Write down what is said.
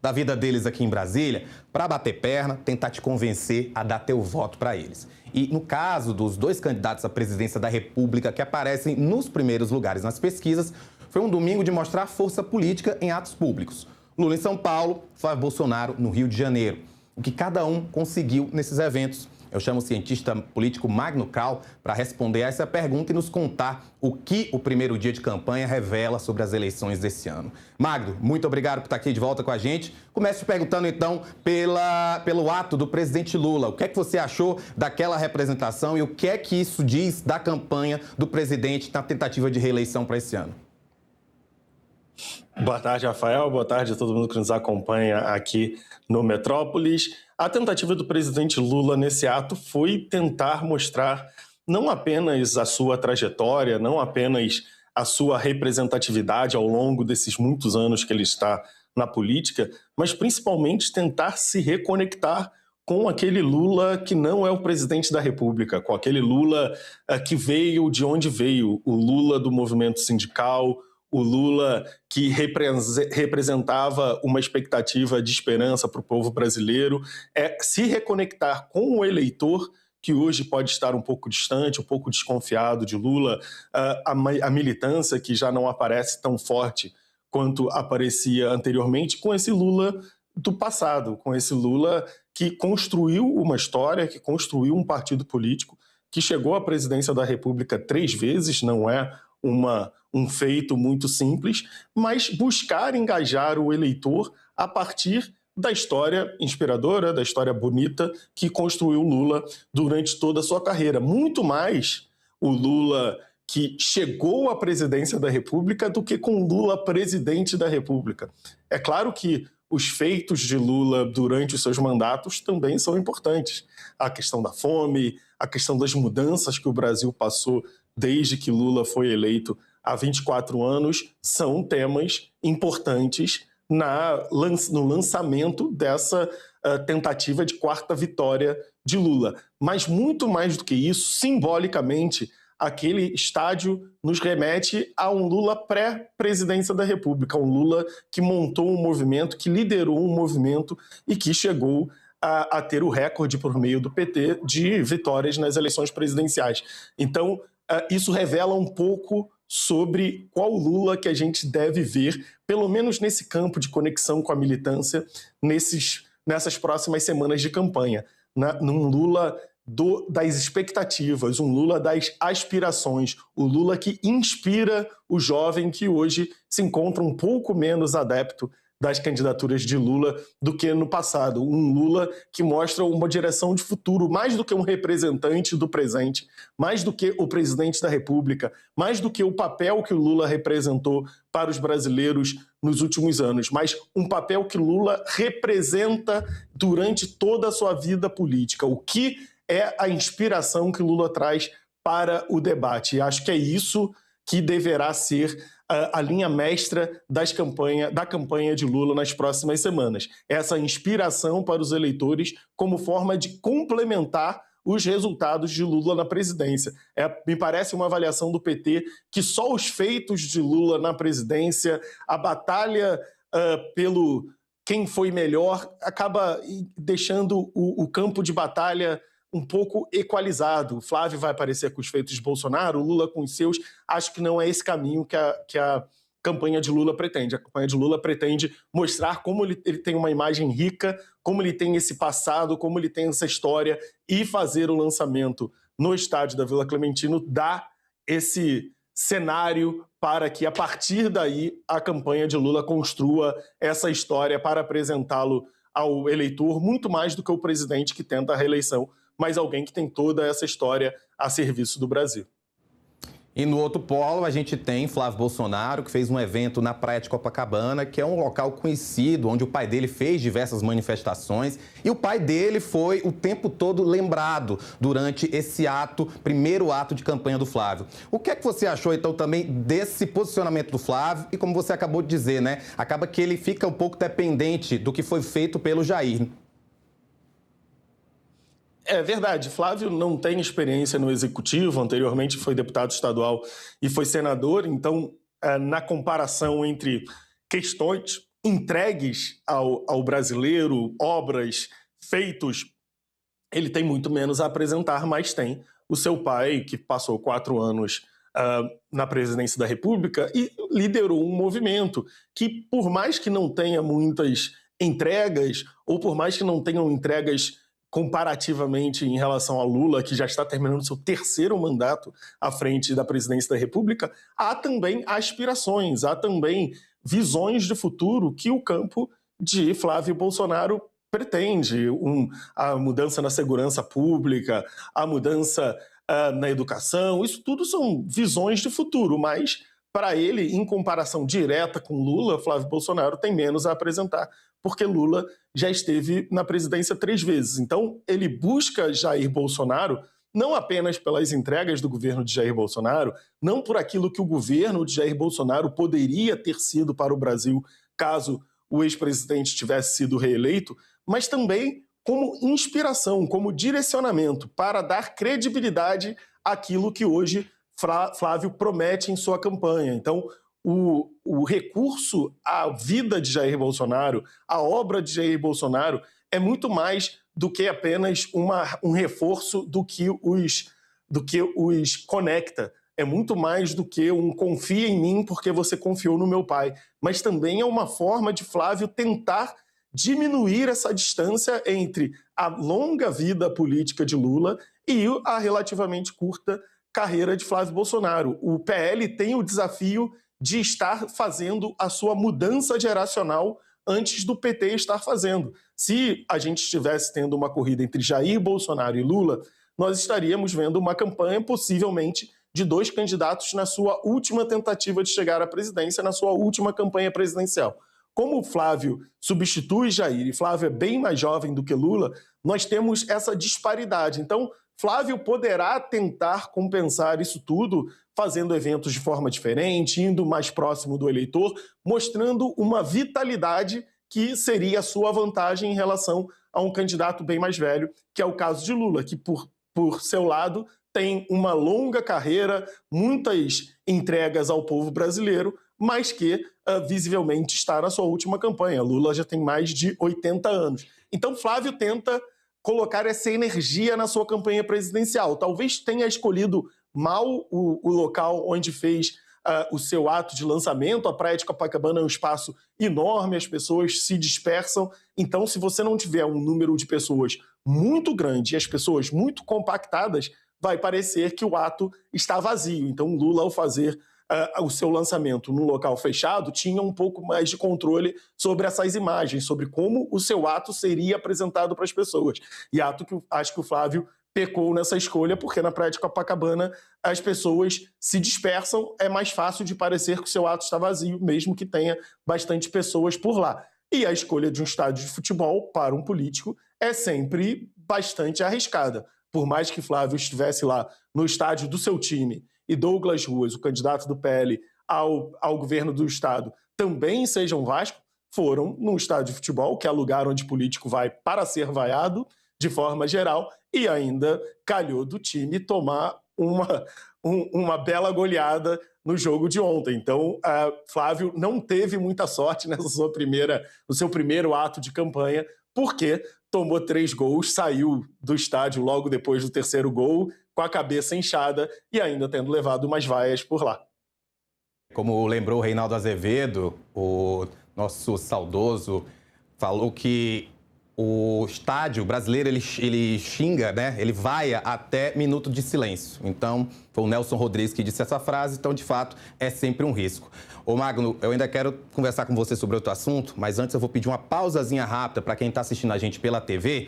da vida deles aqui em Brasília para bater perna, tentar te convencer a dar teu voto para eles. E no caso dos dois candidatos à presidência da República que aparecem nos primeiros lugares nas pesquisas, foi um domingo de mostrar força política em atos públicos. Lula em São Paulo, Flávio Bolsonaro no Rio de Janeiro. O que cada um conseguiu nesses eventos? Eu chamo o cientista político Magno Cal para responder a essa pergunta e nos contar o que o primeiro dia de campanha revela sobre as eleições desse ano. Magno, muito obrigado por estar aqui de volta com a gente. Comece perguntando, então, pelo ato do presidente Lula. O que é que você achou daquela representação e o que é que isso diz da campanha do presidente na tentativa de reeleição para esse ano? Boa tarde, Rafael. Boa tarde a todo mundo que nos acompanha aqui no Metrópolis. A tentativa do presidente Lula nesse ato foi tentar mostrar não apenas a sua trajetória, não apenas a sua representatividade ao longo desses muitos anos que ele está na política, mas principalmente tentar se reconectar com aquele Lula que não é o presidente da República, com aquele Lula que veio de onde veio, o Lula do movimento sindical, o Lula que representava uma expectativa de esperança para o povo brasileiro, é se reconectar com o eleitor que hoje pode estar um pouco distante, um pouco desconfiado de Lula, a militância que já não aparece tão forte quanto aparecia anteriormente, com esse Lula do passado, com esse Lula que construiu uma história, que construiu um partido político, que chegou à presidência da República 3 vezes, não é um feito muito simples, mas buscar engajar o eleitor a partir da história inspiradora, da história bonita que construiu Lula durante toda a sua carreira. Muito mais o Lula que chegou à presidência da República do que com Lula presidente da República. É claro que os feitos de Lula durante os seus mandatos também são importantes. A questão da fome, a questão das mudanças que o Brasil passou desde que Lula foi eleito há 24 anos, são temas importantes no lançamento dessa tentativa de quarta vitória de Lula. Mas muito mais do que isso, simbolicamente, aquele estádio nos remete a um Lula pré-presidência da República, um Lula que montou um movimento, que liderou um movimento e que chegou a ter o recorde por meio do PT de vitórias nas eleições presidenciais. Então, isso revela um pouco sobre qual Lula que a gente deve ver, pelo menos nesse campo de conexão com a militância, nessas próximas semanas de campanha. Num Lula das expectativas, um Lula das aspirações, o Lula que inspira o jovem que hoje se encontra um pouco menos adepto das candidaturas de Lula do que no passado. Um Lula que mostra uma direção de futuro, mais do que um representante do presente, mais do que o presidente da República, mais do que o papel que o Lula representou para os brasileiros nos últimos anos, mas um papel que Lula representa durante toda a sua vida política. O que é a inspiração que Lula traz para o debate? E acho que é isso que deverá ser a linha mestra da campanha de Lula nas próximas semanas. Essa inspiração para os eleitores como forma de complementar os resultados de Lula na presidência. Me parece uma avaliação do PT que só os feitos de Lula na presidência, a batalha pelo quem foi melhor, acaba deixando o campo de batalha um pouco equalizado. O Flávio vai aparecer com os feitos de Bolsonaro, o Lula com os seus. Acho que não é esse caminho que a campanha de Lula pretende. A campanha de Lula pretende mostrar como ele tem uma imagem rica, como ele tem esse passado, como ele tem essa história, e fazer o lançamento no estádio da Vila Clementino dá esse cenário para que, a partir daí, a campanha de Lula construa essa história para apresentá-lo ao eleitor, muito mais do que o presidente que tenta a reeleição, mas alguém que tem toda essa história a serviço do Brasil. E no outro polo, a gente tem Flávio Bolsonaro, que fez um evento na Praia de Copacabana, que é um local conhecido, onde o pai dele fez diversas manifestações. E o pai dele foi o tempo todo lembrado durante esse primeiro ato de campanha do Flávio. O que é que você achou, então, também desse posicionamento do Flávio? E como você acabou de dizer, né? Acaba que ele fica um pouco dependente do que foi feito pelo Jair. É verdade, Flávio não tem experiência no executivo, anteriormente foi deputado estadual e foi senador, então na comparação entre questões entregues ao brasileiro, obras, feitos, ele tem muito menos a apresentar, mas tem o seu pai, que passou 4 anos na presidência da República e liderou um movimento que, por mais que não tenha muitas entregas, ou por mais que não tenham entregas comparativamente em relação a Lula, que já está terminando seu 3º mandato à frente da presidência da República, há também aspirações, há também visões de futuro que o campo de Flávio Bolsonaro pretende. A mudança na segurança pública, a mudança na educação, isso tudo são visões de futuro, mas para ele, em comparação direta com Lula, Flávio Bolsonaro tem menos a apresentar, porque Lula já esteve na presidência 3 vezes. Então, ele busca Jair Bolsonaro não apenas pelas entregas do governo de Jair Bolsonaro, não por aquilo que o governo de Jair Bolsonaro poderia ter sido para o Brasil caso o ex-presidente tivesse sido reeleito, mas também como inspiração, como direcionamento para dar credibilidade àquilo que hoje Flávio promete em sua campanha. Então, o recurso à vida de Jair Bolsonaro, à obra de Jair Bolsonaro, é muito mais do que apenas um reforço do que os conecta. É muito mais do que um confia em mim porque você confiou no meu pai. Mas também é uma forma de Flávio tentar diminuir essa distância entre a longa vida política de Lula e a relativamente curta carreira de Flávio Bolsonaro. O PL tem o desafio de estar fazendo a sua mudança geracional antes do PT estar fazendo. Se a gente estivesse tendo uma corrida entre Jair Bolsonaro e Lula, nós estaríamos vendo uma campanha possivelmente de 2 candidatos na sua última tentativa de chegar à presidência, na sua última campanha presidencial. Como o Flávio substitui Jair e Flávio é bem mais jovem do que Lula, nós temos essa disparidade. Então, Flávio poderá tentar compensar isso tudo fazendo eventos de forma diferente, indo mais próximo do eleitor, mostrando uma vitalidade que seria a sua vantagem em relação a um candidato bem mais velho, que é o caso de Lula, que por seu lado tem uma longa carreira, muitas entregas ao povo brasileiro, mas que visivelmente está na sua última campanha. Lula já tem mais de 80 anos. Então Flávio tenta colocar essa energia na sua campanha presidencial. Talvez tenha escolhido mal o local onde fez o seu ato de lançamento. A Praia de Copacabana é um espaço enorme, as pessoas se dispersam. Então, se você não tiver um número de pessoas muito grande e as pessoas muito compactadas, vai parecer que o ato está vazio. Então, Lula, ao fazer o seu lançamento num local fechado, tinha um pouco mais de controle sobre essas imagens, sobre como o seu ato seria apresentado para as pessoas. E ato que acho que o Flávio pecou nessa escolha, porque na Praia de Copacabana as pessoas se dispersam, é mais fácil de parecer que o seu ato está vazio, mesmo que tenha bastante pessoas por lá. E a escolha de um estádio de futebol para um político é sempre bastante arriscada. Por mais que Flávio estivesse lá no estádio do seu time e Douglas Ruas, o candidato do PL ao governo do estado, também sejam Vasco, foram num estádio de futebol, que é lugar onde político vai para ser vaiado, de forma geral, e ainda calhou do time tomar uma bela goleada no jogo de ontem. Então, Flávio não teve muita sorte no seu primeiro ato de campanha, porque tomou 3 gols, saiu do estádio logo depois do 3º gol, com a cabeça inchada e ainda tendo levado umas vaias por lá. Como lembrou o Reinaldo Azevedo, o nosso saudoso, falou que o estádio brasileiro, ele xinga, né? Ele vaia até minuto de silêncio. Então, foi o Nelson Rodrigues que disse essa frase, então, de fato, é sempre um risco. Ô, Magno, eu ainda quero conversar com você sobre outro assunto, mas antes eu vou pedir uma pausazinha rápida para quem está assistindo a gente pela TV,